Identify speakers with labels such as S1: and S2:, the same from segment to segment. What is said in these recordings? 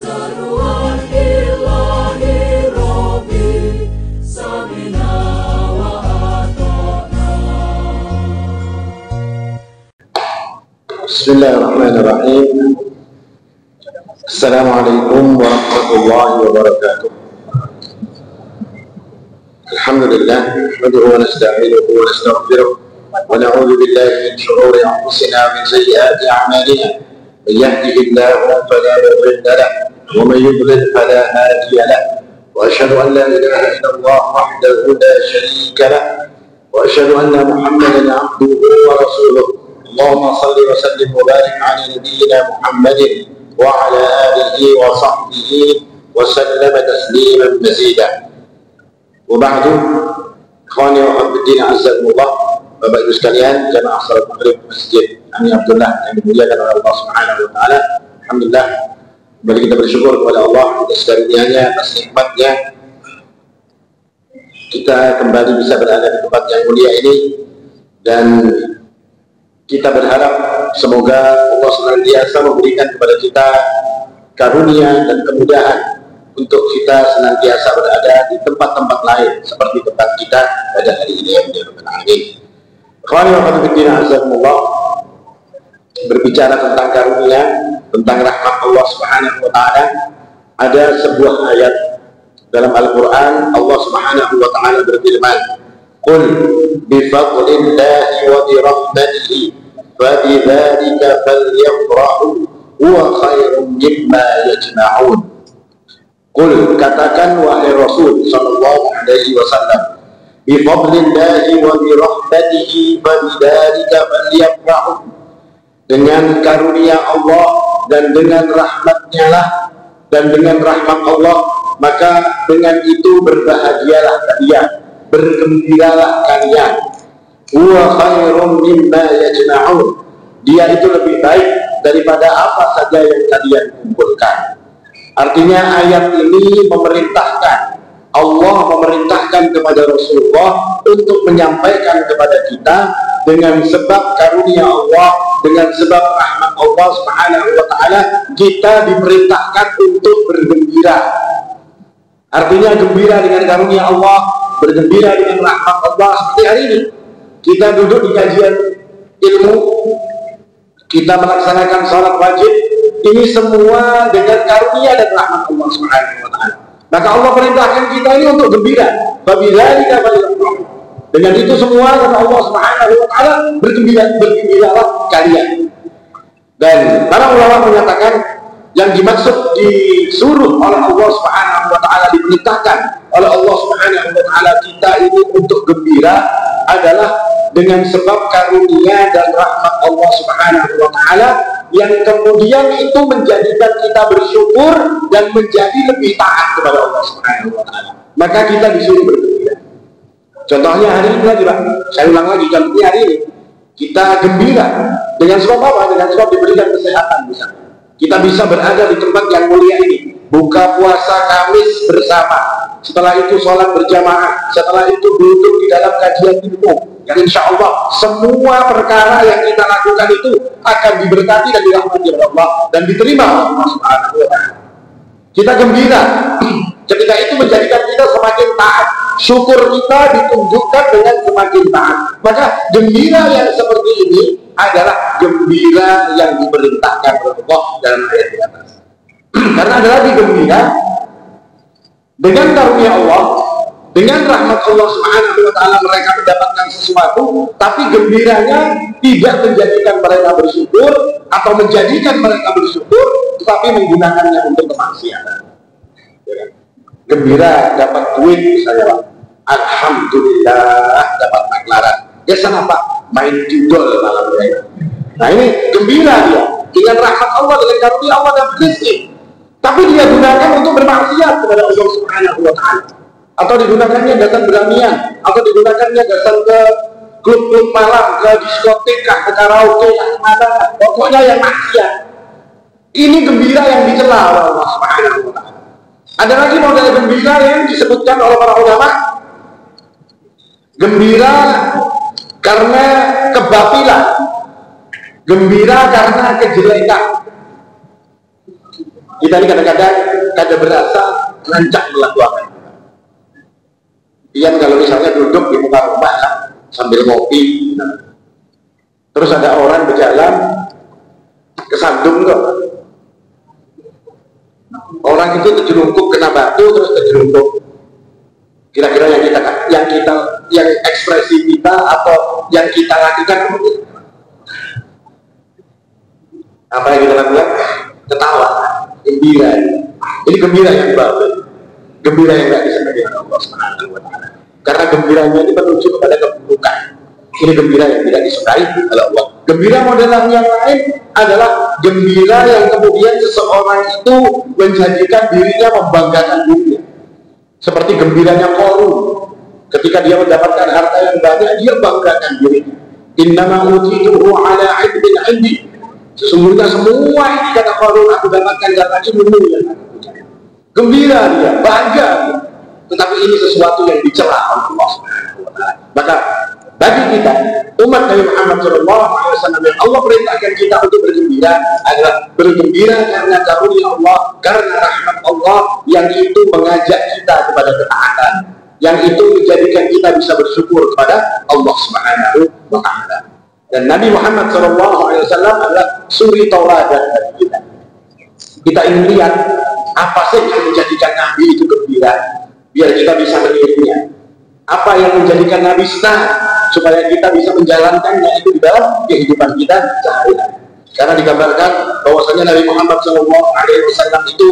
S1: Seruan ilahi Rabbi, samina wa ata'na.
S2: Bismillahirrahmanirrahim. Assalamualaikum warahmatullahi wabarakatuh. Alhamdulillah, nahmaduhu wa nasta'inuhu wa nastaghfiruh wa na'udzu billahi min shururi anfusina wa min sayyiati a'malina. Man yahdihillahu fala mudilla lahu wa man yudlil fala hadiya lahu. Wa asyhadu an la ilaha illallah wahdahu la syarika lahu wa asyhadu anna Muhammadan 'abduhu wa rasuluh. Allahumma shalli wa sallim wa barik 'ala nabiyyina Muhammadin wa 'ala alihi wa sahbihi wa sallama tasliman mazida. Wa ba'du, ikhwani wa habibin azzakumullah, Bapak Ibu sekalian, jamaah salat maghrib Masjid Ami Abdullah yang dimuliakan oleh Allah Subhanahu wa taala. Alhamdulillah, kembali kita bersyukur kepada Allah atas karunia-Nya, atas nikmat-Nya. Kita kembali bisa berada di tempat yang mulia ini, dan kita berharap semoga Allah senantiasa memberikan kepada kita karunia dan kemudahan untuk kita senantiasa berada di tempat-tempat lain seperti tempat kita pada hari ini. Ya Rabbal Alamin. Ikhwani wa akhwati azakumullah, berbicara tentang karunia, tentang rahmat Allah Subhanahu wa taala, ada sebuah ayat dalam Al-Qur'an. Allah Subhanahu wa taala berfirman, "Qul bi fadlillahi wa bi rahmatihi fa bidzalika falyafrahu huwa khairum mimma yajma'un." Qul, katakan wahai Rasul sallallahu alaihi wasallam, bi fadlillahi wa bi rahmatihi fa bidzalika falyafrahu, dengan karunia Allah dan dengan rahmatnya lah, dan dengan rahmat Allah, maka dengan itu berbahagialah kalian, bergembiralah kalian. Huwa khairum mimma yajma'un, dia itu lebih baik daripada apa saja yang kalian kumpulkan. Artinya ayat ini memerintahkan, Allah memerintahkan kepada Rasulullah untuk menyampaikan kepada kita dengan sebab karunia Allah, dengan sebab rahmat Allah Subhanahu wa taala, kita diperintahkan untuk bergembira. Artinya gembira dengan karunia Allah, bergembira dengan rahmat Allah. Seperti hari ini kita duduk di kajian ilmu, kita melaksanakan sholat wajib, ini semua dengan karunia dan rahmat Allah Subhanahu wa taala. Maka Allah perintahkan kita ini untuk gembira. Fabidzalika falyafrahu. Dengan itu semua kata Allah Subhanahu wa taala, bergembiralah kalian. Dan para ulama menyatakan yang dimaksud disuruh oleh Allah Subhanahu wa taala, diperintahkan oleh Allah Subhanahu wa taala kita ini untuk gembira adalah dengan sebab karunia dan rahmat Allah Subhanahu wa taala, yang kemudian itu menjadikan kita bersyukur dan menjadi lebih taat kepada Allah Subhanahu wa taala. Maka kita disuruh bergembira. Contohnya hari ini lagi, Pak. Saya ulang lagi, contohnya hari ini kita gembira dengan sebab apa? Dengan sebab diberikan kesehatan misalnya. Kita bisa berada di tempat yang mulia ini, buka puasa Kamis bersama, setelah itu sholat berjamaah, setelah itu duduk di dalam kajian ilmu, yang insya Allah semua perkara yang kita lakukan itu akan diberkati dan dirahmati oleh Allah dan diterima oleh Allah Subhanahu wa taala. Kita gembira ketika itu menjadikan kita semakin taat, syukur kita ditunjukkan dengan semakin taat. Maka gembira yang seperti ini adalah gembira yang diperintahkan oleh Allah dalam ayat di atas. Karena ada lagi gembira dengan karunia Allah, dengan rahmat Allah Subhanahu wa taala mereka mendapatkan sesuatu, tapi gembiranya tidak menjadikan mereka bersyukur atau menjadikan mereka bersyukur, tetapi menggunakannya untuk kemaksiatan. Gembira dapat duit misalnya, alhamdulillah dapat maklaran. Ya sana Pak, main judol malam ini. Nah ini gembira dia dengan rahmat Allah, dengan karunia Allah dan rezeki. Tapi dia gunakan untuk bermaksiat kepada Allah Subhanahu wa taala. Atau digunakannya datang beramian, atau digunakannya datang ke klub-klub malam, ke diskotik, ke karaoke, yang mana, pokoknya yang maksiat. Ini gembira yang dicela oleh Allah Subhanahu wa taala. Ada lagi model gembira yang disebutkan oleh para ulama, gembira karena kebatilan, gembira karena kejelekan. Kita ini kadang-kadang kada berasa rancak melakukan. Ian kalau misalnya duduk di muka rumah ya, sambil ngopi, terus ada orang berjalan kesandung kok. Orang itu terjerungkup kena batu terus terjerungkup. Kira-kira yang ekspresi kita atau yang kita lakukan apa yang kita lakukan? Ketawa, gembira. Ini gembira yang baru, gembira yang tidak disenangi oleh Allah Subhanahu wa Ta'ala. Karena gembiranya ini menuju kepada keburukan. Ini gembira yang tidak disukai oleh Allah. Gembira model yang lain adalah gembira yang kemudian seseorang itu menjadikan dirinya membanggakan dirinya. Seperti gembiranya Qarun, ketika dia mendapatkan harta yang banyak, dia banggakan dirinya. Innama utituhu ala ilmin indi. Sesungguhnya semua ini kata Qarun aku dapatkan karena ilmu yang aku punya. Gembira dia, bangga dia. Tetapi ini sesuatu yang dicela oleh Allah Subhanahu wa Ta'ala. Maka bagi kita umat Nabi Muhammad SAW yang Allah perintahkan kita untuk bergembira adalah bergembira karena karunia Allah, karena rahmat Allah yang itu mengajak kita kepada ketaatan, yang itu menjadikan kita bisa bersyukur kepada Allah Subhanahu wa Ta'ala. Dan Nabi Muhammad SAW adalah suri tauladan bagi kita. Kita ingin lihat apa sih yang menjadikan Nabi itu gembira, biar kita bisa menirunya. Apa yang menjadikan Nabi senang supaya kita bisa menjalankannya itu di dalam kehidupan kita sehari-hari. Karena digambarkan bahwasanya Nabi Muhammad SAW itu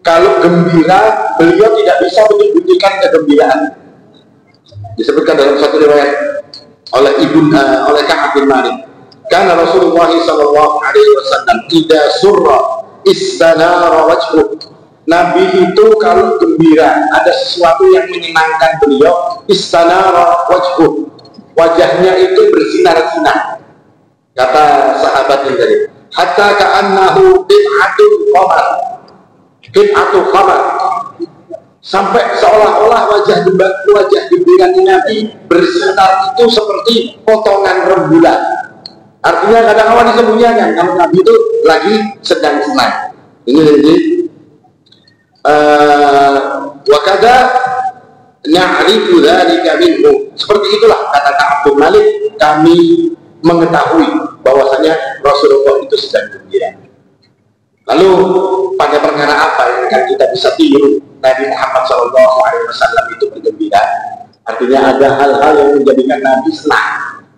S2: kalau gembira, beliau tidak bisa menyembunyikan kegembiraan. Disebutkan dalam satu riwayat oleh Ka'ab bin Malik. Karena Rasulullah SAW tidak surra istanara wajhuh. Nabi itu kalau gembira, ada sesuatu yang menyenangkan beliau, istanara wajhuh, wajahnya itu bersinar-sinar. Kata sahabat ini tadi, hatta ka'annahu qit'atul qamar, sampai seolah-olah wajah gembiranya Nabi bersinar itu seperti potongan rembulan. Artinya kadang-kadang disembunyikan kalau Nabi itu lagi sedang senang. Ini jadi wakada na'rifu dzalika minhu. Seperti itulah kata Ka'ab bin Malik, kami mengetahui bahwasanya Rasulullah itu sedang gembira. Lalu pada perkara apa yang akan kita bisa tiru Nabi Muhammad SAW itu bergembira? Artinya ada hal-hal yang menjadikan Nabi senang,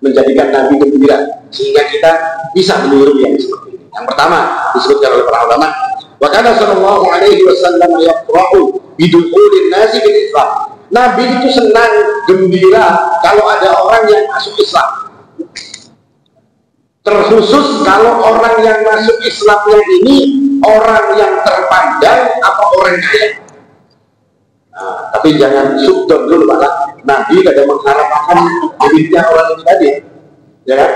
S2: menjadikan Nabi gembira, sehingga kita bisa meniru yang seperti ini. Yang pertama disebutkan oleh para ulama, wa kana sallallahu alaihi wasallam yafrahu bidukhulin nasi bil Islam. Nabi itu senang, gembira kalau ada orang yang masuk Islam. Terkhusus kalau orang yang masuk Islamnya ini orang yang terpandang atau orang kaya. Nah, tapi jangan sudon dulu malah Nabi kadang mengharapkan duitnya orang ini tadi, ya kan?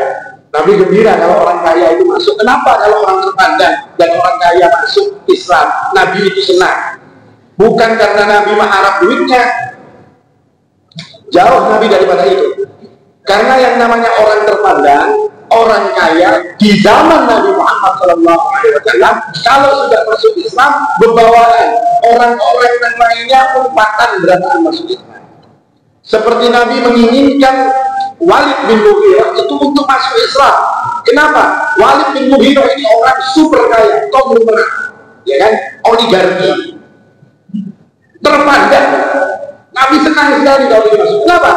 S2: Nabi gembira kalau orang kaya itu masuk. Kenapa kalau orang terpandang dan orang kaya masuk Islam, Nabi itu senang? Bukan karena Nabi mengharap duitnya, jauh Nabi daripada itu. Karena yang namanya orang terpandang, orang kaya di zaman Nabi Muhammad SAW, kalau sudah masuk Islam, berbawaan orang-orang yang lainnya umpatan beratan masuk Islam. Seperti Nabi menginginkan Walid bin Mughirah itu untuk masuk Islam. Kenapa? Walid bin Mughirah ini orang super kaya, konglomerat, ya kan, oligarki, terpandang. Nabi senang sekali kalau dia masuk. Kenapa?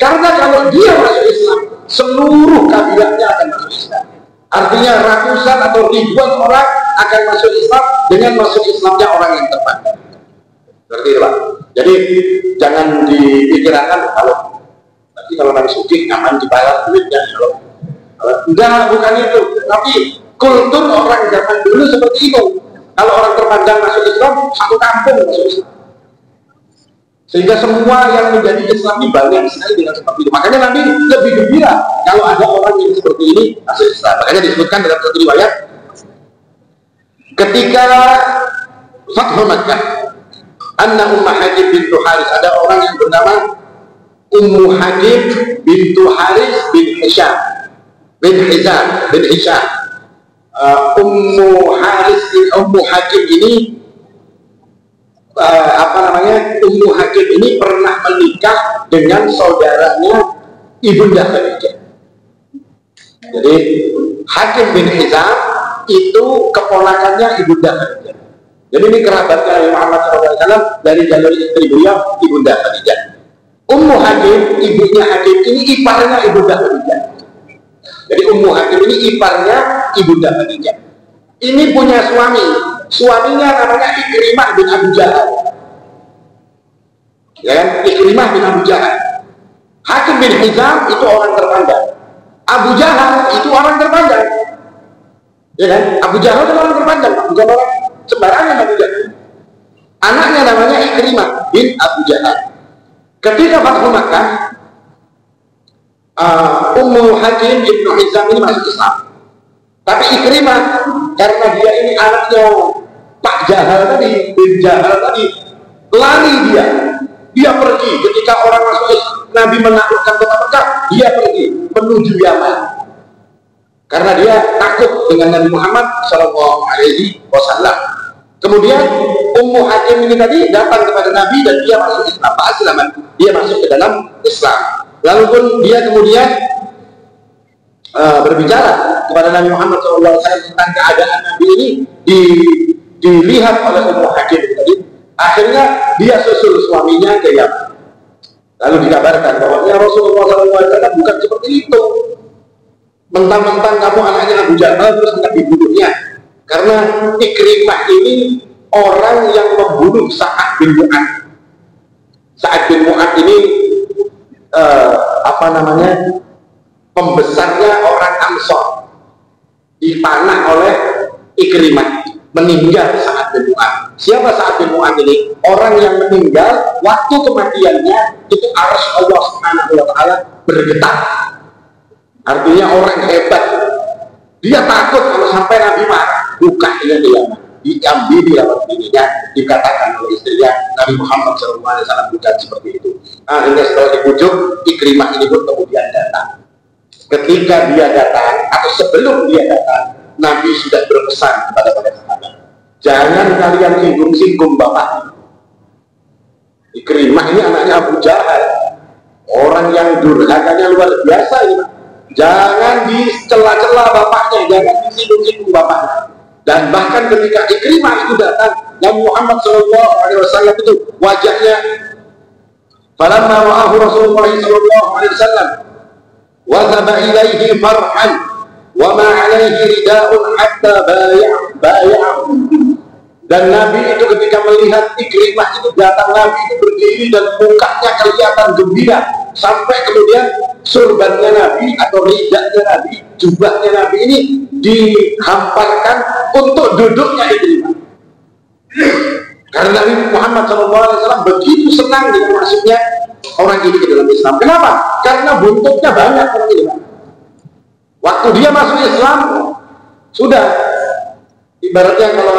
S2: Karena kalau dia masuk Islam, seluruh kabilahnya akan masuk Islam. Artinya ratusan atau ribuan orang akan masuk Islam dengan masuk Islamnya orang yang terpandang. Seperti itu, Pak. Jadi jangan dipikirkan kalau Nabi Suci nyaman dibayar duitnya. Enggak, bukan itu. Tapi kultur orang zaman dulu seperti itu. Kalau orang terpandang masuk Islam, satu kampung masuk Islam. Sehingga semua yang menjadi Islam ini banyak sekali dengan seperti itu. Makanya Nabi lebih gembira kalau ada orang yang seperti ini masuk Islam. Makanya disebutkan dalam satu riwayat, ketika Fathu Makkah, Anna Ummah Hakim bintu Haris, ada orang yang bernama Ummu Hakim bintu Haris bin Hisham bin Hisham Ummu Hakim ini Ummu Hakim ini pernah menikah dengan saudaranya Ibunda Khadijah. Jadi Hakim bin Hizam itu keponakannya Ibunda Khadijah. Jadi ini kerabatnya Nabi Muhammad SAW dari jalur istri beliau Ibunda Khadijah. Ummu Hakim, ibunya Hakim ini iparnya Ibunda Khadijah. Jadi Ummu Hakim ini iparnya Ibunda Khadijah. Ini punya suaminya namanya Ikrimah bin Abu Jahal. Ya kan? Ikrimah bin Abu Jahal. Hakim bin Hizam itu orang terpandang. Abu Jahal itu orang terpandang. Ya kan? Abu Jahal itu orang terpandang, bukan orang sembarangan Abu Jahal. Anaknya namanya Ikrimah bin Abu Jahal. Ketika Fathu Makkah, Ummu Hakim ibnu Hizam ini masuk Islam. Tapi Ikrimah, karena dia ini anaknya Pak Jahal tadi, bin Jahal tadi, lari dia pergi. Ketika orang masuk Islam, Nabi menaklukkan kota Mekah, dia pergi menuju Yaman. Karena dia takut dengan Nabi Muhammad SAW. Kemudian Ummu Hakim ini tadi datang kepada Nabi dan dia masuk Islam. Dia masuk ke dalam Islam. Lalu pun dia kemudian berbicara kepada Nabi Muhammad SAW tentang keadaan Nabi ini dilihat oleh Ummu Hakim tadi. Akhirnya dia susul suaminya ke Yaman. Lalu dikabarkan bahwa ya Rasulullah SAW bukan seperti itu. Mentang-mentang kamu anaknya Abu Jahal terus hendak dibunuhnya. Karena Ikrimah ini orang yang membunuh Sa'ad bin Mu'ad. Sa'ad bin Mu'ad ini pembesarnya orang Ansor, dipanah oleh Ikrimah, meninggal Sa'ad bin Mu'ad. Siapa Sa'ad bin Mu'ad ini? Orang yang meninggal waktu kematiannya itu arsy Allah Subhanahu wa Ta'ala bergetar. Artinya orang hebat. Dia takut kalau sampai Nabi marah, buka dia diambil dia begininya, dikatakan oleh istrinya Nabi Muhammad SAW bukan seperti itu. Akhirnya setelah dibujuk, Ikrimah ini pun kemudian datang. Ketika dia datang atau sebelum dia datang, Nabi sudah berpesan kepada para sahabat, jangan kalian singgung-singgung bapak. Ikrimah ini anaknya Abu Jahal, orang yang durhakanya luar biasa ini. Jangan dicela-cela bapaknya, jangan disinggung-singgung bapaknya. Dan bahkan ketika Ikrimah itu datang, Nabi Muhammad SAW itu wajahnya, falamma ra'ahu Rasulullah SAW wazaba ilaihi farhan wa ma alaihi rida'un hatta baya'ahu. Dan Nabi itu ketika melihat Ikrimah itu datang, Nabi itu berdiri dan mukanya kelihatan gembira, sampai kemudian surbannya Nabi atau ridaknya Nabi, jubahnya Nabi ini dihamparkan untuk duduknya Ikrimah. Karena Nabi Muhammad SAW begitu senang dengan masuknya orang ini ke dalam Islam. Kenapa? Karena buntutnya banyak orang ini. Waktu dia masuk Islam, sudah ibaratnya kalau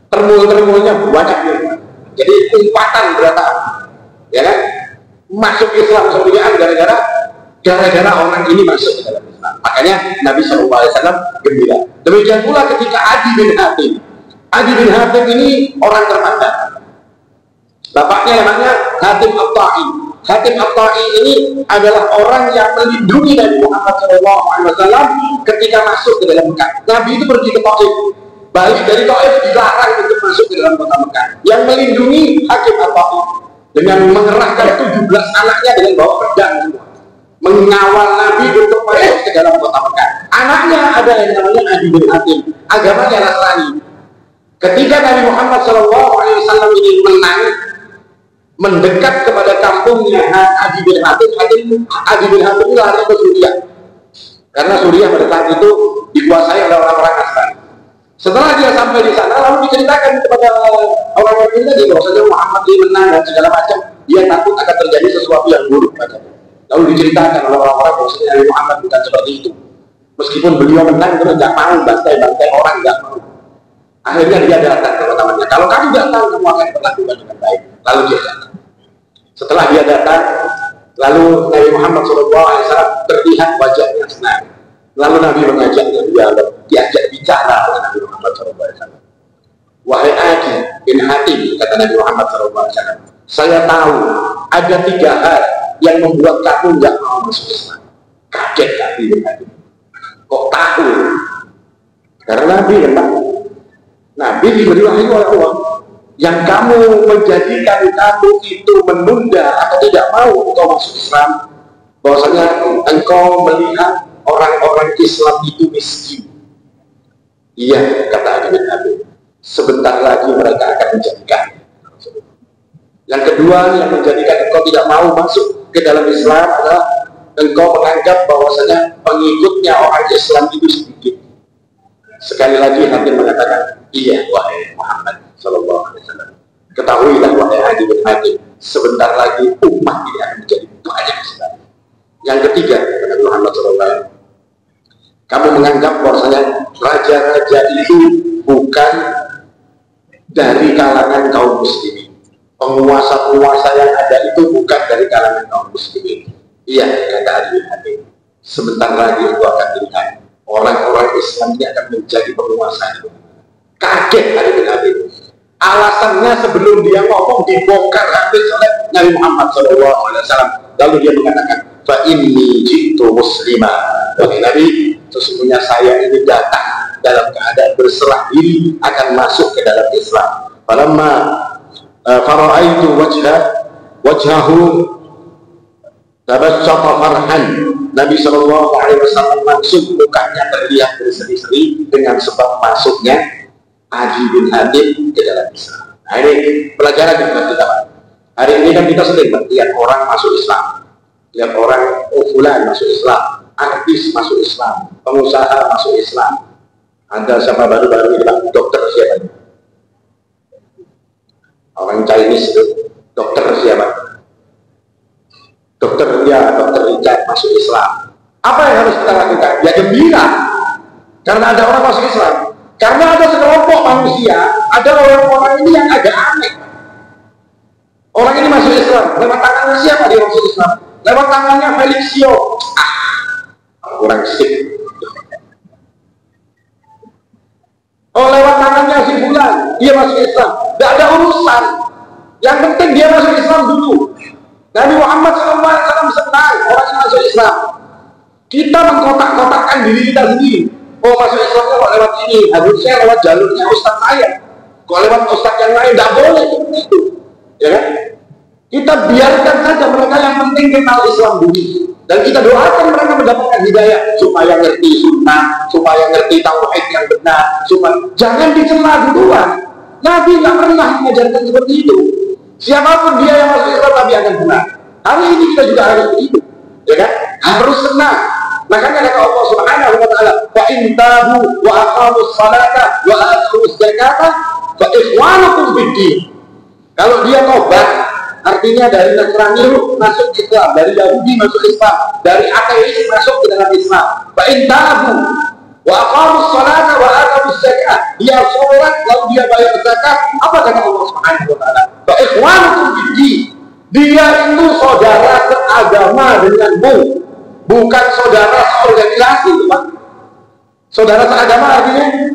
S2: termul-termulnya banyak ya. Jadi umpatan berantakan, ya kan? Masuk Islam semuanya gara-gara orang ini masuk ke dalam Islam. Makanya Nabi SAW gembira. Demikian pula ketika Adi bin Hatim. Adi bin Hatim ini orang terpandang. Bapaknya namanya Hatim At-Ta'i. Hatim At-Ta'i ini adalah orang yang melindungi Nabi Muhammad SAW ketika masuk ke dalam Mekah. Nabi itu pergi ke Taif. Balik dari Taif dilarang untuk masuk ke dalam kota Mekah. Yang melindungi Hatim At-Ta'i dengan mengerahkan 17 anaknya dengan bawa pedang semua, mengawal Nabi untuk masuk ke dalam kota Mekah. Anaknya ada yang namanya Adi bin Hatim, agamanya Nasrani. Ketika Nabi Muhammad SAW ini mendekat kepada kampungnya Adi bin Hatim, Adi bin Hatim lari ke Suriah, karena Suriah pada saat itu dikuasai oleh orang-orang Nasrani. Setelah dia sampai di sana, lalu diceritakan kepada orang-orang ini tadi bahwasanya Muhammad ini menang dan segala macam. Dia takut akan terjadi sesuatu yang buruk padanya. Lalu diceritakan oleh orang-orang bahwasanya Nabi Muhammad bukan seperti itu. Meskipun beliau menang, terus nggak mau bantai-bantai orang, nggak mau. Akhirnya dia datang ke teman-temannya. Kalau kamu datang, kamu akan diperlakukan dengan baik. Lalu dia datang. Setelah dia datang, lalu Nabi Muhammad SAW terlihat wajahnya senang. Lalu Nabi mengajaknya diajak bicara oleh Nabi Muhammad SAW. Wahai Adi bin Hatim, kata Nabi Muhammad SAW, saya tahu ada 3 hal yang membuat kamu nggak mau masuk Islam. Kaget Adi bin Hatim. Kok tahu? Karena Nabi kan tahu. Nabi diberi wahyu oleh Allah. Yang kamu menjadikan kamu itu menunda atau tidak mau engkau masuk Islam, bahwasanya engkau melihat orang-orang Islam itu miskin. Iya, kata Adi bin Hatim, sebentar lagi mereka akan menjadikan. Yang kedua yang menjadikan engkau tidak mau masuk ke dalam Islam adalah engkau menganggap bahwasanya pengikutnya orang Islam itu sedikit. Sekali lagi Hatim mengatakan, iya wahai Muhammad Sallallahu Alaihi Wasallam, ketahuilah wahai Adi bin Hatim, sebentar lagi umat ini akan menjadi banyak Islam. Yang ketiga, kata Muhammad Sallallahu Alaihi Wasallam, kamu menganggap bahwasanya raja-raja itu bukan dari kalangan kaum muslimin. Penguasa-penguasa yang ada itu bukan dari kalangan kaum muslimin. Iya, kata Adi bin Hatim, sebentar lagi itu akan dilihat orang-orang Islam ini akan menjadi penguasa itu. Kaget Adi bin Hatim. Alasannya sebelum dia ngomong dibongkar habis oleh Nabi Muhammad SAW. Lalu dia mengatakan, fa inni jitu muslimah. Wahai Nabi, sesungguhnya saya ini datang dalam keadaan berserah diri akan masuk ke dalam Islam. Falamma fara'aitu wajhahu tabassata farhan. Nabi SAW langsung mukanya terlihat berseri-seri dengan sebab masuknya Adi bin Hatim ke dalam Islam. Nah, ini pelajaran yang kita. Hari ini kan kita sering lihat orang masuk Islam, lihat orang fulan masuk Islam, artis masuk Islam, pengusaha masuk Islam. Ada siapa baru-baru ini Pak, dokter siapa? Orang Chinese itu, dokter siapa? Dokter Richard masuk Islam. Apa yang harus kita lakukan? Ya gembira, karena ada orang masuk Islam. Karena ada sekelompok manusia, ada orang-orang ini yang agak aneh. Orang ini masuk Islam, lewat tangannya siapa dia masuk Islam? Lewat tangannya Felixio. Kurang sip. Oh, lewat tangannya si Fulan, dia masuk Islam. Tidak ada urusan. Yang penting dia masuk Islam dulu. Nabi Muhammad SAW senang orang yang masuk Islam. Kita mengkotak-kotakkan diri kita sendiri. Oh, masuk Islamnya kok lewat ini, harusnya lewat jalurnya ustaz saya. Kok lewat ustaz yang lain, tidak boleh itu, ya kan? Kita biarkan saja mereka, yang penting kenal Islam dulu. Dan kita doakan mereka mendapatkan hidayah supaya ngerti sunnah, supaya ngerti tauhid yang benar, supaya jangan dicela duluan. Nabi nggak pernah mengajarkan seperti itu. Siapapun dia yang masuk Islam, Nabi akan benar. Hari ini kita juga harus begitu, ya kan? Harus senang. Makanya kata Allah Subhanahu wa taala, "Fa in tabu wa aqamus salata wa atuz zakata fa ikhwanukum fid-din." Kalau dia tobat, artinya dari Nasrani masuk Islam, dari Yahudi masuk Islam, dari ateis masuk ke dalam Islam. Fa in tabu wa aqamus salata wa atuz zakata, dia sholat lalu dia bayar zakat, apa kata Allah Subhanahu wa taala? Fa ikhwanukum fid-din. Dia itu saudara seagama denganmu. Bukan saudara seorganisasi, Pak. Saudara seagama artinya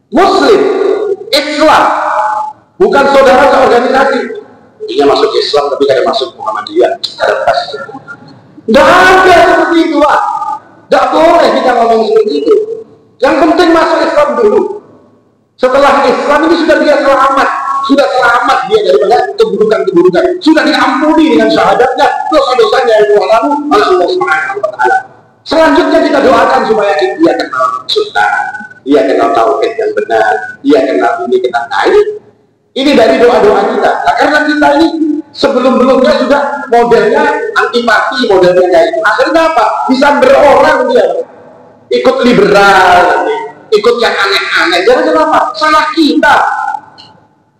S2: Muslim, Islam. Bukan saudara seorganisasi. Dia masuk Islam tapi tidak masuk Muhammadiyah. Tidak ada seperti itu, Pak. Tidak boleh kita ngomong seperti itu. Yang penting masuk Islam dulu. Setelah Islam ini sudah dia selamat. Sudah selamat dia daripada keburukan-keburukan, sudah diampuni dengan syahadatnya, dosa-dosanya yang telah lalu oleh Allah Subhanahu wa taala. Selanjutnya kita doakan supaya dia kenal sunnah, dia kenal tauhid yang benar, dia kenal ini, kenal ini dari doa-doa kita. Nah, karena kita ini sebelum-belumnya sudah modelnya antipati, modelnya kayak itu. Akhirnya apa? Bisa berorang dia ikut liberal, ikut yang aneh-aneh. Jadi kenapa? Salah kita.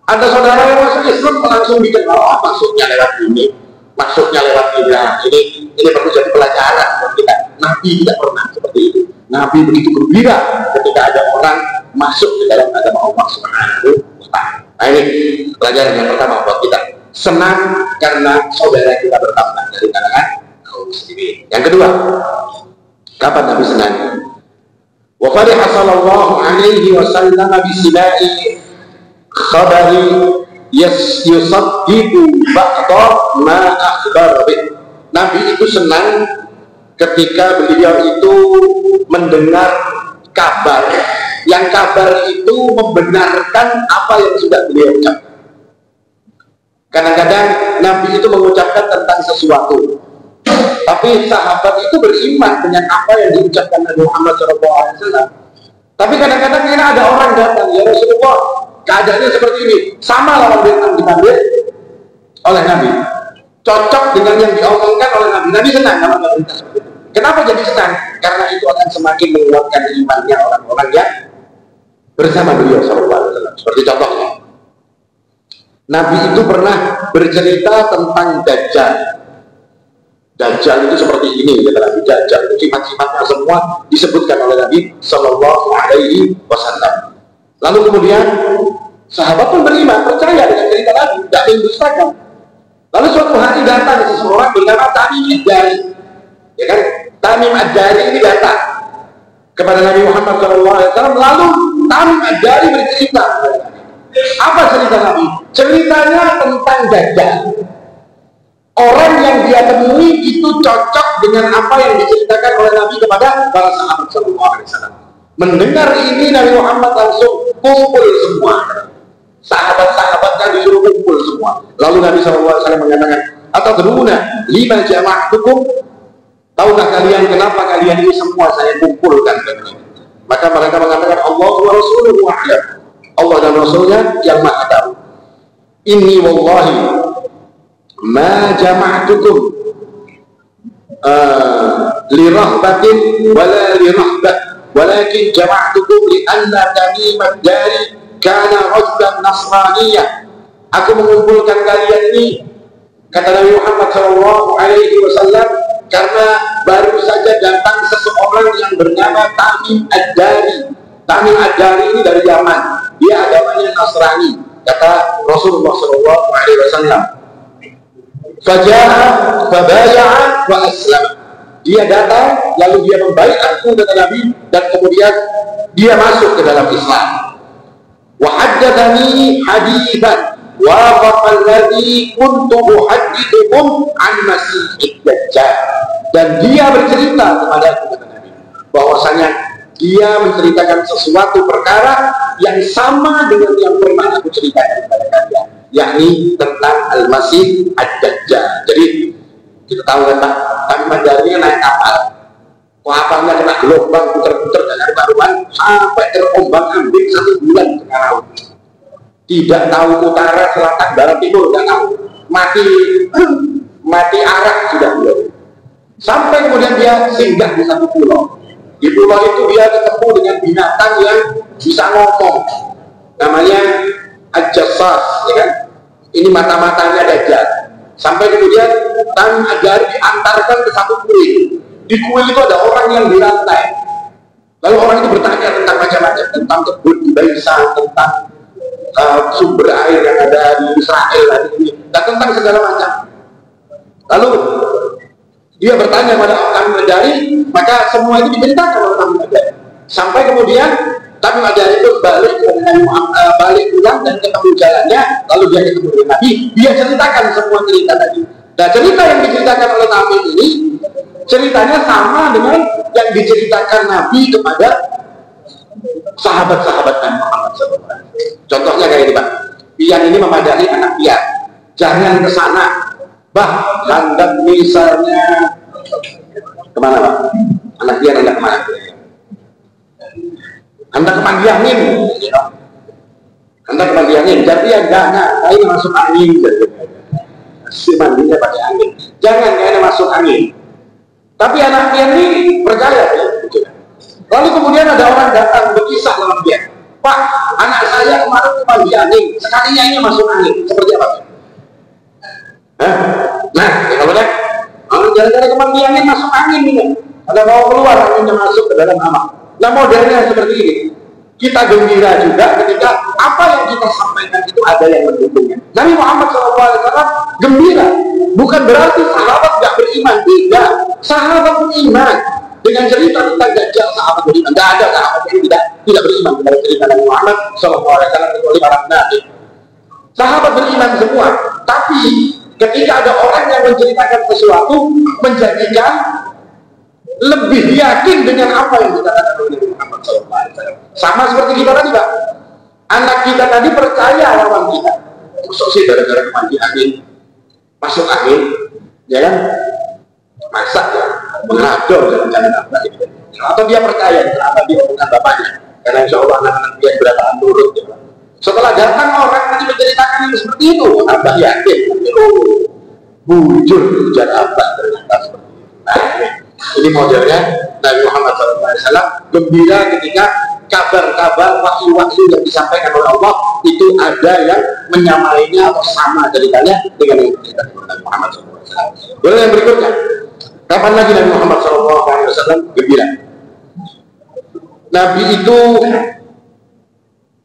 S2: Ada saudara yang masuk Islam langsung dikenal, oh, maksudnya lewat ini, maksudnya lewat ini. Nah, ini perlu jadi pelajaran buat kita. Nabi tidak pernah seperti itu. Nabi begitu gembira ketika ada orang masuk ke dalam agama Allah Subhanahu wa taala. Nah, ini pelajaran yang pertama buat kita. Senang karena saudara kita bertambah dari kalangan kaum muslimin. Yang kedua, Kapan Nabi senang? Wa fariha sallallahu alaihi wasallam bisibai khabari yusaddiqu ba'da ma akhbar bih. Nabi itu senang ketika beliau itu mendengar kabar, yang kabar itu membenarkan apa yang sudah beliau ucapkan. Kadang-kadang Nabi itu mengucapkan tentang sesuatu, tapi sahabat itu beriman dengan apa yang diucapkan Nabi Muhammad SAW. Tapi kadang-kadang ada orang datang, ya Rasulullah, keadaannya seperti ini, sama lawan Vietnam dipanggil oleh Nabi, cocok dengan yang diomongkan oleh Nabi. Nabi senang kalau berita seperti itu. Kenapa jadi senang? Karena itu akan semakin menguatkan imannya orang-orang yang bersama beliau SAW. Seperti contohnya, Nabi itu pernah bercerita tentang Dajjal. Dajjal itu seperti ini, kata Nabi. Dajjal itu sifat-sifatnya semua disebutkan oleh Nabi Sallallahu Alaihi Wasallam. Lalu kemudian sahabat pun beriman, percaya dengan cerita Nabi, tidak mendustakan. Lalu suatu hari datang seseorang bernama Tamim Ad-Dari, ya kan? Tamim Ad-Dari ini datang kepada Nabi Muhammad SAW. Lalu Tamim Ad-Dari bercerita. Apa cerita Nabi? Ceritanya tentang Dajjal. Orang yang dia temui itu cocok dengan apa yang diceritakan oleh Nabi kepada para sahabat SAW. Mendengar ini Nabi Muhammad langsung kumpul semua. Sahabat-sahabatnya disuruh kumpul semua. Lalu Nabi SAW mengatakan, atadruna lima jama'tukum, tahukah kalian kenapa kalian ini semua saya kumpulkan? Maka mereka mengatakan, Allah wa Rasuluhu a'lam. Allah dan Rasulnya yang maha tahu. Inni wallahi ma jama'tukum lirahbatin wala lirahbah, walakin jama'tukum li'anna Tamim Ad-Dari kana rajulan nasraniyah. Aku mengumpulkan kalian ini, kata Nabi Muhammad SAW, karena baru saja datang seseorang yang bernama Tamim Ad-Dari. Tamim Ad-Dari ini dari Yaman, dia agamanya Nasrani, kata Rasulullah SAW. Faja'a fabaya'a wa aslam. Dia datang, lalu dia membaiatku, kata Nabi, dan kemudian dia masuk ke dalam Islam. Wa haddatsani haditsan wa alladhi kuntu uhaddithukum an Masiihid Dajjal. Dan dia bercerita kepada aku, kata Nabi, bahwasanya dia menceritakan sesuatu perkara yang sama dengan yang pernah aku ceritakan kepada kalian, yakni tentang Al-Masih Ad-Dajjal. Jadi kita tahu kan, Tamim Ad-Dari naik kapal, kapalnya kena gelombang puter-puter dan karuan sampai terombang ambing 1 bulan di tengah laut. Tidak tahu utara, selatan, barat, timur, tidak tahu. Mati arah sudah belum. Sampai kemudian dia singgah di satu pulau. Di pulau itu dia ketemu dengan binatang yang bisa ngomong, namanya Al-Jassas, ya kan? Ini mata-matanya Dajjal. Sampai kemudian Tamim Ad-Dari diantarkan ke satu kuil. Di kuil itu ada orang yang di lantai. Lalu orang itu bertanya tentang macam-macam, tentang kebun di Baisan, tentang sumber air yang ada di Israel, dan tentang segala macam. Lalu dia bertanya pada Tamim Ad-Dari, maka semua itu diceritakan oleh Tamim Ad-Dari. Sampai kemudian Tamim Ad-Dari itu balik pulang dan ketemu jalannya, lalu dia ketemu dengan Nabi, dia ceritakan semua cerita tadi. Nah, cerita yang diceritakan oleh Tamim ini ceritanya sama dengan yang diceritakan Nabi kepada sahabat-sahabat Nabi Muhammad SAW. Contohnya kayak ini, Pak. Pian ini memadai anak pian, jangan ke sana. Hendak misalnya kemana, Pak? Anak pian hendak kemana? Hendak ke mandi angin, hendak ke mandi angin. Jadi ya jangan, air masuk angin. Si mandinya pakai angin. Jangan kayaknya masuk angin. Tapi anak pian ini percaya, ya. Lalu kemudian ada orang datang berkisah dalam pian. Pak, anak saya kemarin ke mandi angin, sekalinya ini masuk angin. Seperti apa? Nah, ya kalau deh, jalan-jalan ke mandi angin masuk angin ini. Ada mau keluar anginnya masuk ke dalam kamar. Nah, modelnya seperti ini. Kita gembira juga ketika apa yang kita sampaikan itu ada yang mendukungnya. Nabi Muhammad SAW gembira. Bukan berarti sahabat gak beriman. Tidak. Sahabat beriman. dengan cerita tentang Dajjal sahabat beriman. Tidak ada sahabat yang tidak beriman kepada cerita Nabi Muhammad SAW kecuali para nabi. Sahabat beriman semua, tapi ketika ada orang yang menceritakan sesuatu, menjadikan lebih yakin dengan apa yang dikatakan oleh Nabi Muhammad SAW. Sama seperti kita tadi, Pak. Anak kita tadi percaya lawan kita. Masuk sih gara-gara mandi angin, masuk angin, ya kan? Masak ya, mengador jangan-jangan apa gitu. Atau dia percaya kenapa dia bukan bapaknya, karena insya Allah anak-anak dia berataan nurut ya. Setelah datang orang nanti menceritakan yang seperti itu, tambah yakin, bujur hujan apa ternyata seperti itu. Nah, ini modelnya Nabi Muhammad SAW gembira ketika kabar-kabar wahyu-wahyu yang disampaikan oleh Allah itu ada yang menyamainya atau sama ceritanya dengan yang diceritakan oleh Nabi Muhammad SAW. Boleh yang berikutnya, kapan lagi Nabi Muhammad SAW gembira? Nabi itu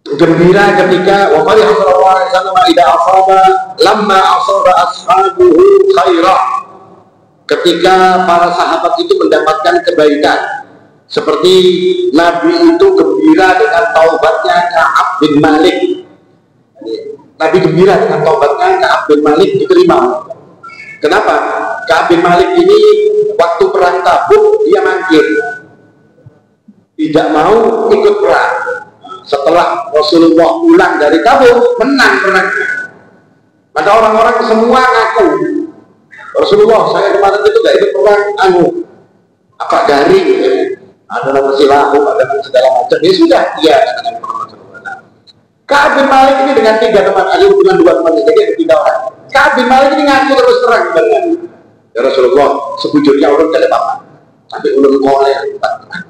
S2: gembira ketika wa qala sallallahu alaihi wasallam idza asaba lamma asaba ashabuhu khairah, ketika para sahabat itu mendapatkan kebaikan. Seperti Nabi itu gembira dengan taubatnya Ka'ab bin Malik. Nabi gembira dengan taubatnya Ka'ab bin Malik diterima. Kenapa? Ka'ab bin Malik ini waktu perang Tabuk dia mangkir, tidak mau ikut perang. Setelah Rasulullah pulang dari Tabuk, menang perangnya. Maka orang-orang semua ngaku, Rasulullah, saya kemarin itu gak ikut perang, apa garing, ada nama silahu, ada nama segala macam. Ya sudah, iya. Ka'ab bin Malik ini dengan 3 teman, ada hubungan 2 teman, jadi ada 3 orang. Ka'ab bin Malik ini ngaku terus terang dengan ya Rasulullah, sebujurnya orang tidak apa-apa, tapi ulun koler 4 teman.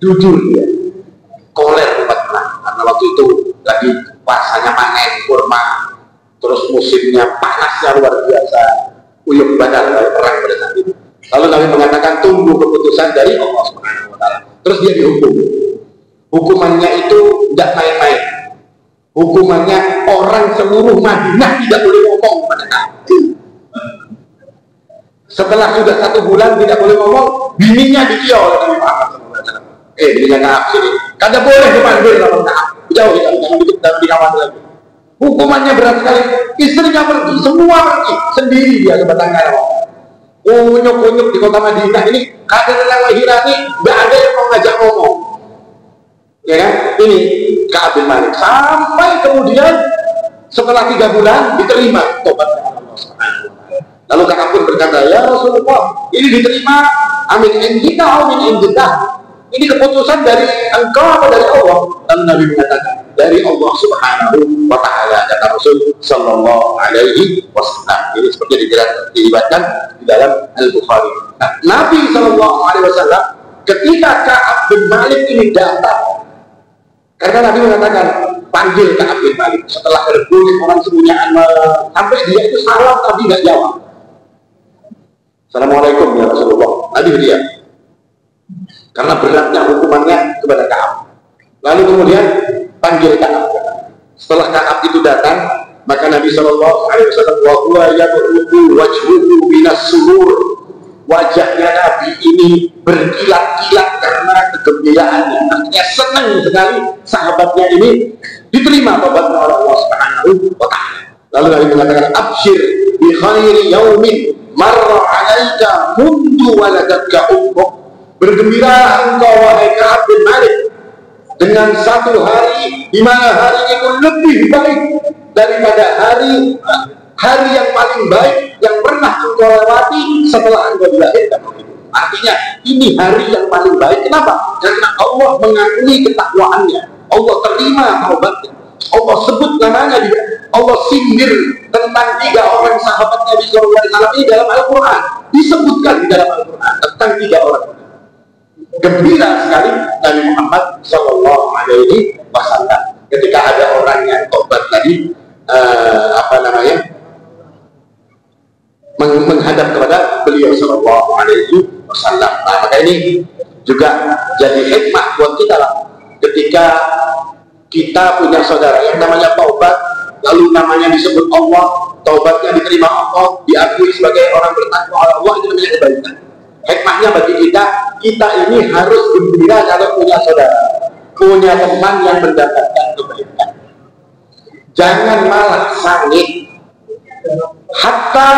S2: Jujur dia, koler 4 teman, karena waktu itu lagi pasanya panen kurma, terus musimnya panasnya luar biasa, uyuh badar perang pada saat itu. Lalu Nabi mengatakan tunggu keputusan dari Allah Subhanahu wa Ta'ala. Terus dia dihukum. Hukumannya itu tidak main-main. Hukumannya orang seluruh Madinah tidak boleh ngomong kepada Nabi. Setelah sudah 1 bulan tidak boleh ngomong, bininya dikira oleh Nabi Muhammad SAW. Bininya Ka'ab sini. Kada boleh dipanggil sama Ka'ab. Jauh ya, jangan dikawan lagi. Hukumannya berat sekali. Istrinya pergi, semua pergi sendiri dia ke Batangkara. Unyuk-unyuk di kota Madinah ini, kadang yang lahirani nggak ada yang mau ngajak ngomong, ya kan? Ini Ka'ab bin Malik sampai kemudian setelah 3 bulan diterima tobatnya Allah Subhanahu wa Ta'ala. Lalu Ka'ab pun berkata, ya Rasulullah, ini diterima amin indika amin indika. Ini keputusan dari engkau atau dari Allah? Lalu Nabi mengatakan dari Allah Subhanahu wa Ta'ala, kata Rasul Sallallahu Alaihi Wasallam. Ini seperti diriwayatkan di dalam Al-Bukhari. Nah, Nabi Sallallahu Alaihi Wasallam ketika Ka'ab bin Malik ini datang, karena Nabi mengatakan panggil Ka'ab bin Malik setelah berbunuh orang sembunyian, sampai dia itu salam tapi nggak jawab. Assalamualaikum ya Rasulullah. Nabi dia karena beratnya hukumannya kepada Ka'ab. Lalu kemudian panggil Ka'ab. Setelah Ka'ab itu datang, maka Nabi Shallallahu Alaihi Wasallam wa huwa yad'u wajhuhu minas surur. Wajahnya Nabi ini berkilat-kilat karena kegembiraannya. Artinya senang sekali sahabatnya ini diterima tobatnya oleh Allah Subhanahu wa Ta'ala. Lalu Nabi mengatakan absyir bi khairi yaumin marra 'alaika mundu waladatka ummuk. Bergembira engkau wahai Ka'ab bin Malik dengan 1 hari di mana hari itu lebih baik daripada hari yang paling baik yang pernah engkau lewati setelah engkau dilahirkan. Artinya ini hari yang paling baik. Kenapa? Karena Allah mengakui ketakwaannya, Allah terima taubatnya, Allah sebut namanya dia, Allah sindir tentang 3 orang sahabat Nabi SAW ini dalam Al-Quran. Disebutkan di dalam Al-Quran tentang 3 orang. Gembira sekali Nabi Muhammad Sallallahu Alaihi Wasallam ketika ada orang yang tobat tadi menghadap kepada beliau Sallallahu Alaihi Wasallam. Nah, maka ini juga jadi hikmah buat kita lah. Ketika kita punya saudara yang namanya taubat, lalu namanya disebut Allah, taubatnya diterima Allah, diakui sebagai orang bertakwa Allah, itu namanya kebaikan. Hikmahnya bagi kita ini harus gembira kalau punya saudara, punya teman yang mendapatkan kebaikan. Jangan malah sangit, hatta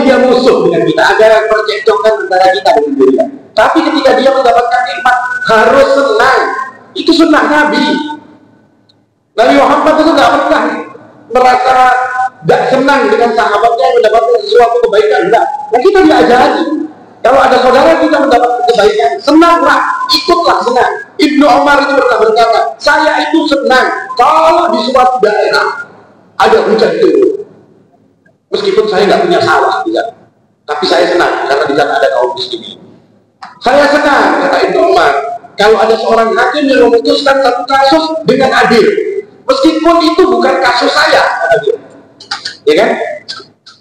S2: dia musuh dengan kita, ada percekcokan antara kita dengan dia. Tapi ketika dia mendapatkan nikmat, harus senang. Itu sunnah Nabi. Nabi Muhammad itu nggak pernah merasa tidak senang dengan sahabatnya yang mendapatkan sesuatu kebaikan. Enggak. Nah, kita diajari. Kalau ada saudara kita mendapatkan kebaikan, senanglah, ikutlah senang. Ibnu Umar itu pernah berkata, saya itu senang kalau di suatu daerah ada hujan turun. Meskipun saya nggak punya sawah, tapi saya senang karena di sana ada kaum muslimin. Saya senang, kata Ibnu Umar, kalau ada seorang hakim yang memutuskan satu kasus dengan adil, meskipun itu bukan kasus saya, kata dia. Ya kan?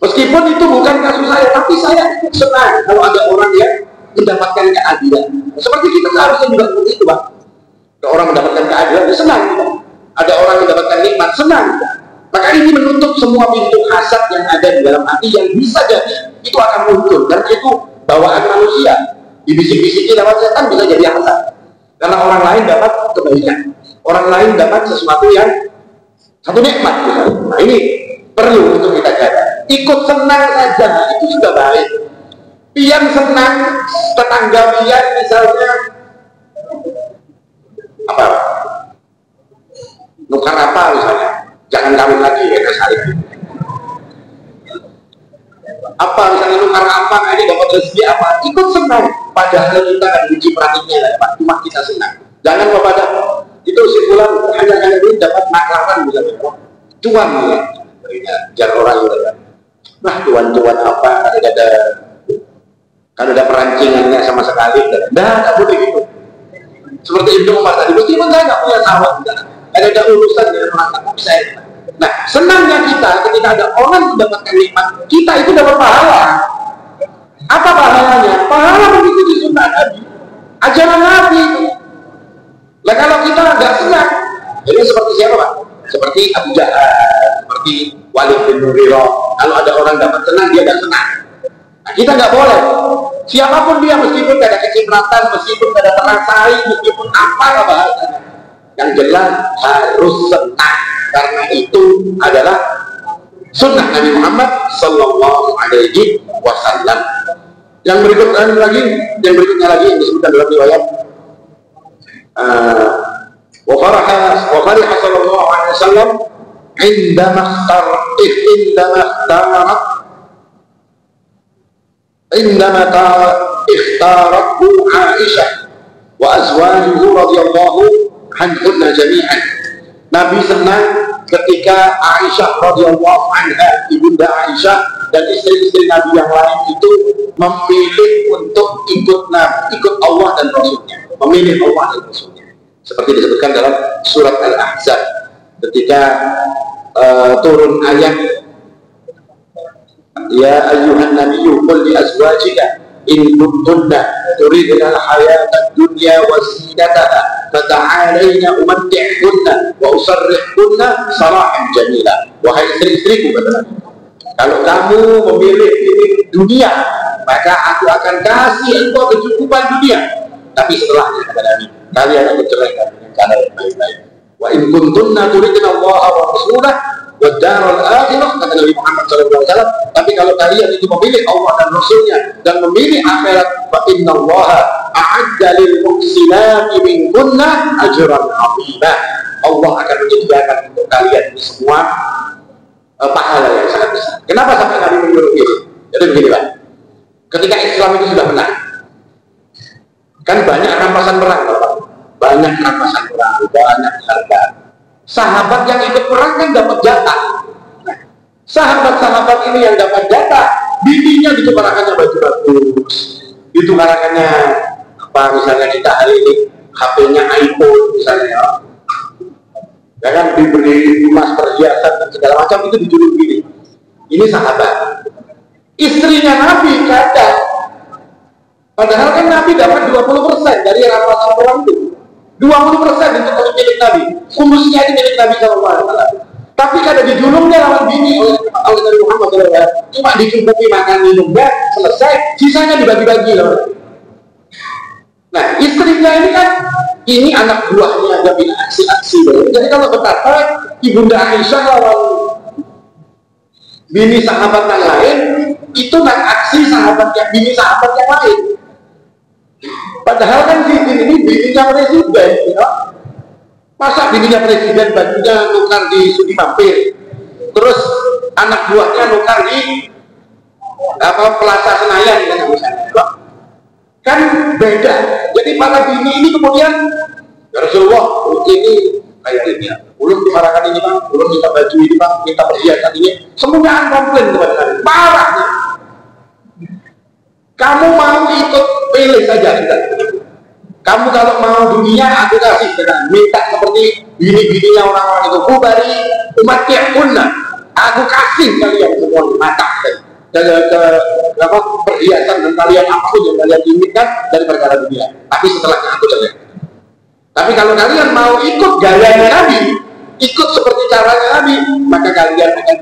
S2: Meskipun itu bukan kasus saya, tapi saya senang kalau ada orang yang mendapatkan keadilan. Seperti kita seharusnya juga seperti itu, Pak. Kalau orang mendapatkan keadilan, ya senang. Ada orang mendapatkan nikmat, senang. Maka ini menutup semua pintu hasad yang ada di dalam hati yang bisa jadi itu akan muncul. Karena itu bawaan manusia. Dibisik-bisiki lewat setan bisa jadi hasad. Karena orang lain dapat kebaikan, orang lain dapat sesuatu yang satu nikmat. Nah, ini perlu untuk kita jaga. Ikut senang saja itu sudah baik. Pian senang, tetangga pian misalnya apa? Nukar apa misalnya? Jangan kawin lagi ya sekali. Apa misalnya nukar apa? Ini dapat rezeki apa? Ikut senang. Padahal kita kan uji praktiknya lah, Pak. Cuma kita senang. Jangan kepada itu simpulan hanya ini dapat maklaran misalnya. Cuan ya. Jangan orang itu ya. Nah, tuan-tuan apa? Kan ada perancingannya sama sekali. Nggak boleh gitu. Seperti Ibnu Umar tadi, meskipun saya nggak punya sawah, ada urusan dengan orang tak saya. Nah, senangnya kita ketika ada orang mendapatkan nikmat, kita itu dapat pahala. Apa pahalanya? Pahala mengikuti sunnah Nabi, ajaran Nabi. Nah, kalau kita nggak senang, jadi seperti siapa, Pak? Seperti Abu Jahal, seperti Walid bin Mughirah. Kalau ada orang dapat senang, dia nggak senang. Nah, kita nggak boleh. Siapapun dia, meskipun ada kecipratan, meskipun ada terasai, meskipun apa bahasanya, yang jelas harus senang, karena itu adalah sunnah Nabi Muhammad Sallallahu Alaihi Wasallam. Yang berikutnya lagi yang disebutkan dalam riwayat wa fariha sallallahu alaihi wasallam indama ikhtarathu Aisyah wa azwajuhu radhiyallahu anhunna jami'an. Nabi senang ketika Aisyah radhiyallahu anha, ibunda Aisyah dan istri-istri Nabi yang lain itu memilih untuk ikut Allah dan Rasulnya, memilih Allah dan Rasulnya. Seperti disebutkan dalam surat Al-Ahzab ketika turun ayat ya ayyuhan nabiyyu qul li azwajika in kuntunna turidna al-hayata ad-dunya wa zinataha fata'alayna umatti'kunna wa usarrihkunna sarahan jamila. Wahai istri-istriku, kata Nabi, kalau kamu memilih dunia, maka aku akan kasih engkau kecukupan dunia. Tapi setelahnya, kata Nabi, kalian akan ceraikan dengan cara yang baik-baik. Wa in kuntunna turidna Allah wa rasulah wa daral akhirah, kata Nabi Muhammad SAW. Tapi kalau kalian itu memilih Allah dan Rasulnya dan memilih akhirat, fa innallaha a'adda lil muhsinati minkunna ajran 'azima. Allah akan menyediakan untuk kalian ini semua pahala yang sangat besar. Kenapa sampai Nabi menyuruh ini? Jadi begini, Pak. Ketika Islam itu sudah menang, kan banyak rampasan perang, Pak. Banyak rampasan perang, banyak harta. Sahabat yang ikut perang kan dapat jatah. Nah, sahabat-sahabat ini yang dapat jatah, bininya ditukarakannya baju bagus, ditukarakannya apa misalnya kita hari ini HP-nya iPhone misalnya. Jangan diberi emas perhiasan dan segala macam, itu dijulur gini. Ini sahabat. Istrinya Nabi kata, padahal kan Nabi dapat 20% dari rampasan perang itu. 20% itu milik Nabi. Kumusnya itu milik Nabi SAW. Tapi kada dijulurnya lawan bini oleh Nabi Muhammad SAW. Cuma dicukupi makan minumnya, selesai, sisanya dibagi-bagi loh. Nah, istrinya ini kan, ini anak buahnya ada bina aksi-aksi. Jadi kalau betapa Ibunda Aisyah lawan bini sahabat yang lain, itu kan aksi sahabat yang bini sahabat yang lain. Padahal kan ini bininya presiden, ya. Masa bininya presiden bajunya nukar di Sudi Mampir, terus anak buahnya nukar di Plaza Senayan kan beda. Jadi para bini ini kemudian ya Rasulullah ini kayak ini ya, belum dimarakan ini bang, belum minta baju ini bang, minta perhiasan ini, semuanya komplain kepada kalian. Parahnya kamu mau ikut pilih saja kita. Kamu kalau mau dunia aku kasih, minta seperti bini-bininya orang-orang itu, bubari umat punna, aku kasih kalian semua mata dan perhiasan dan kalian apapun yang kalian inginkan dari perkara dunia. Tapi setelahnya aku jelek. Tapi kalau kalian mau ikut gayanya Nabi, ikut seperti caranya Nabi, maka kalian akan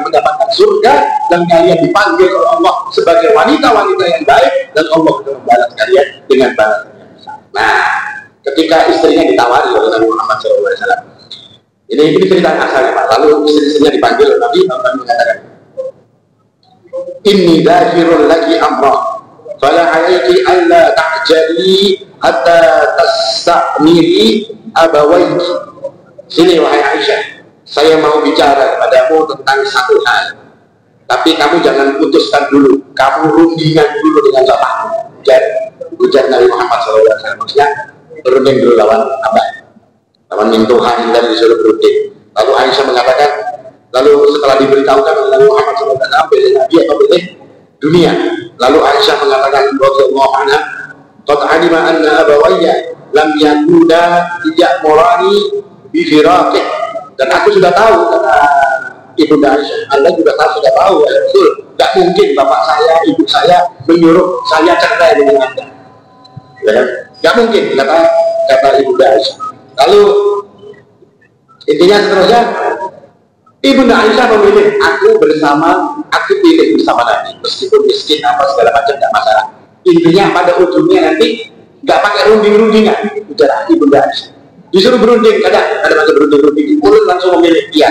S2: mendapatkan surga dan kalian dipanggil oleh Allah sebagai wanita-wanita yang baik dan Allah akan membalas kalian dengan balas. Nah, ketika istrinya ditawari oleh Nabi Muhammad SAW, ini cerita asalnya Pak. Lalu istri-istrinya dipanggil oleh Nabi mengatakan, inni zahirun laki amrah fala alaiki alla ta'jali hatta tastamiri abawaiki. Sini wahai Aisyah, saya mau bicara kepadamu tentang satu hal, tapi kamu jangan putuskan dulu, kamu rundingan dulu dengan bapakmu. Ujar Nabi Muhammad SAW, maksudnya berunding dulu lawan abah, lawan mintuhan dan disuruh berunding. Lalu Aisyah mengatakan, lalu setelah diberitahukan oleh Nabi Muhammad SAW, pilih Nabi atau pilih dunia. Lalu Aisyah mengatakan, radhiyallahu anha, qad alima anna abawayya lam yakuna ya'murani bi firaqih. Dan aku sudah tahu, kata Ibunda Aisyah, Anda juga sudah tahu, ya Rasul, gak mungkin bapak saya, ibu saya menyuruh saya cerai dengan Anda. Ya, gak mungkin, kata Ibunda Aisyah. Lalu intinya seterusnya, Ibunda Aisyah memilih aku pilih bersama Nabi, meskipun miskin apa segala macam gak masalah. Intinya pada ujungnya nanti gak pakai runding-rundingan. Udah Ibunda Aisyah disuruh berunding, ada macam berunding-runding, ulun langsung memilih dia.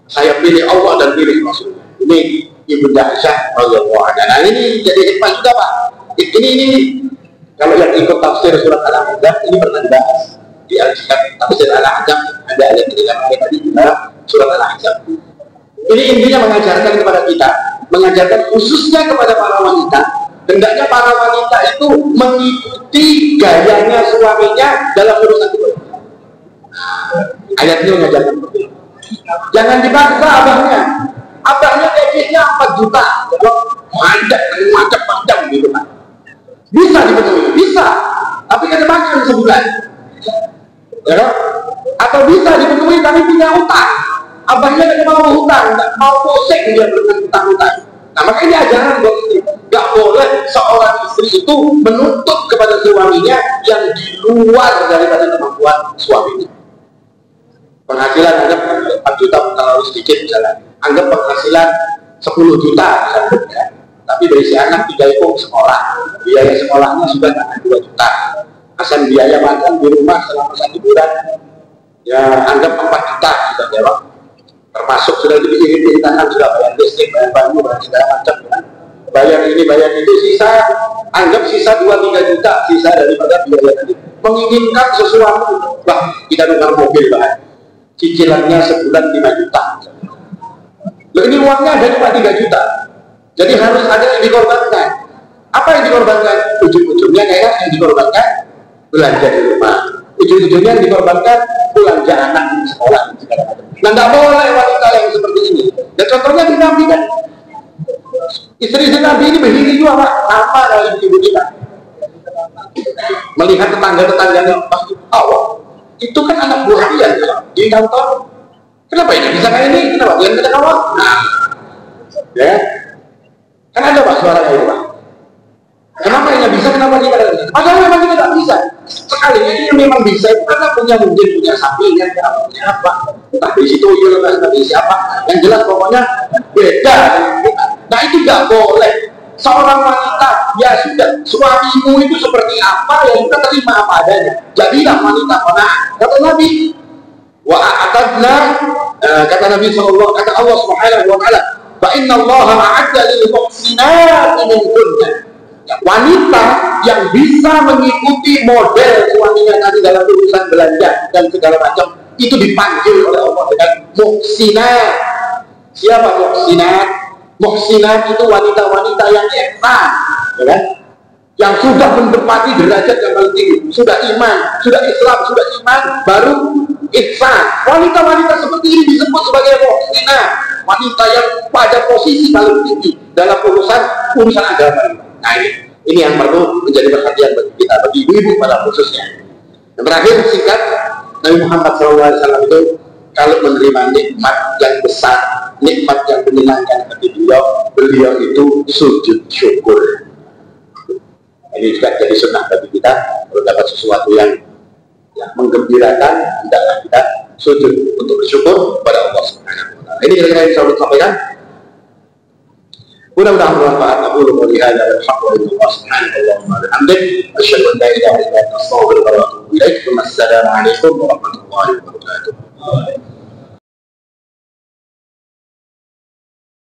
S2: Saya pilih Allah dan pilih Rasul. Ini Ibunda Aisyah radhiyallahu anha. Nah ini jadi hikmah juga Pak. Ini kalau yang ikut tafsir surat Al-Ahzab ini pernah dibahas di Al-Kitab tafsir Al-Ahzab, ada ayat ketika tadi di dalam surat Al-Ahzab. Ini intinya mengajarkan kepada kita, mengajarkan khususnya kepada para wanita, hendaknya para wanita itu mengikuti gayanya suaminya dalam urusan itu. Ayat ini mengajarkan seperti itu. Jangan dipaksa abahnya gajinya 4 juta, mandek, macam panjang gitu kan. Bisa dipenuhi, bisa, tapi kan makan sebulan, ya, atau bisa dipenuhi tapi punya utang. Abahnya tidak mau hutang, tidak mau pusing dia dengan hutang-hutang. Nah makanya ini ajaran buat istri, gak boleh seorang istri itu menuntut kepada suaminya yang di luar daripada kemampuan suaminya. Penghasilan anggap 4 juta terlalu sedikit misalnya, anggap penghasilan 10 juta misalnya, ya. Tapi dari si anak 3 ekor sekolah, biaya sekolahnya sudah 2 juta, asal biaya makan di rumah selama 1 bulan ya anggap 4 juta sudah jawab, termasuk sudah diirit-iritakan, sudah bayar listrik, bayar banyu, bayar segala macam, ya. Bayar ini, bayar itu, anggap sisa 2-3 juta sisa daripada biaya tadi. Menginginkan sesuatu, kita tukar mobil cicilannya sebulan 5 juta. Loh ini uangnya ada cuma 3 juta. Jadi harus ada yang dikorbankan. Apa yang dikorbankan? Ujung-ujungnya kayak yang dikorbankan belanja di rumah. Ujung-ujungnya yang dikorbankan belanja anak di sekolah. Nah nggak boleh wanita yang seperti ini. Dan contohnya di Nabi kan. Istri-istri Nabi ini berdiri juga Pak. Sama dari ibu kita. Melihat tetangga-tetangganya pasti awal. Itu kan anak buah dia di kantor. Kenapa ini bisa kayak ini? Kenapa dia tidak kawal? Nah, ya, kan ada Pak suara kayak Pak. Kenapa ini bisa? Kenapa dia tidak bisa? Padahal memang kita tidak bisa. Sekali ini memang bisa itu karena mungkin punya sampingan, punya apa? Entah di situ entah di siapa. Yang jelas pokoknya beda. Nah itu nggak boleh. Seorang wanita, ya sudah, suamimu itu seperti apa, ya sudah terima apa adanya. Jadilah wanita qanaah. Kata Nabi, wa a'tadna, kata Nabi sallallahu, kata Allah Subhanahu wa taala, fa inna Allaha a'adda lil muhsinati minkunna. Wanita yang bisa mengikuti model suaminya tadi dalam urusan belanja dan segala macam, itu dipanggil oleh Allah dengan muhsinat. Siapa muhsinat? Muhsinat itu wanita-wanita yang ihsan, ya kan? Yang sudah mendapati derajat yang paling tinggi, sudah iman, sudah Islam, sudah iman, baru ihsan. Wanita-wanita seperti ini disebut sebagai muhsinat, wanita yang pada posisi paling tinggi dalam urusan agama. Nah, ini yang perlu menjadi perhatian bagi kita, bagi ibu-ibu pada khususnya. Yang terakhir, singkat, Nabi Muhammad SAW itu kalau menerima nikmat yang besar, nikmat yang menyenangkan hati beliau itu sujud syukur. Ini juga jadi sunnah bagi kita. Kalau dapat sesuatu yang menggembirakan, hendaklah kita sujud untuk bersyukur kepada Allah Subhanahu wa taala. Ini kira-kira yang saya sampaikan. Mudah-mudahan bermanfaat. Aku qouli hadza wal haqqu wa subhanallahi wa bihamdihi asyhadu an la ilaha illa anta astaghfiruka wa atubu ilaik. Wassalamu alaikum warahmatullahi wabarakatuh.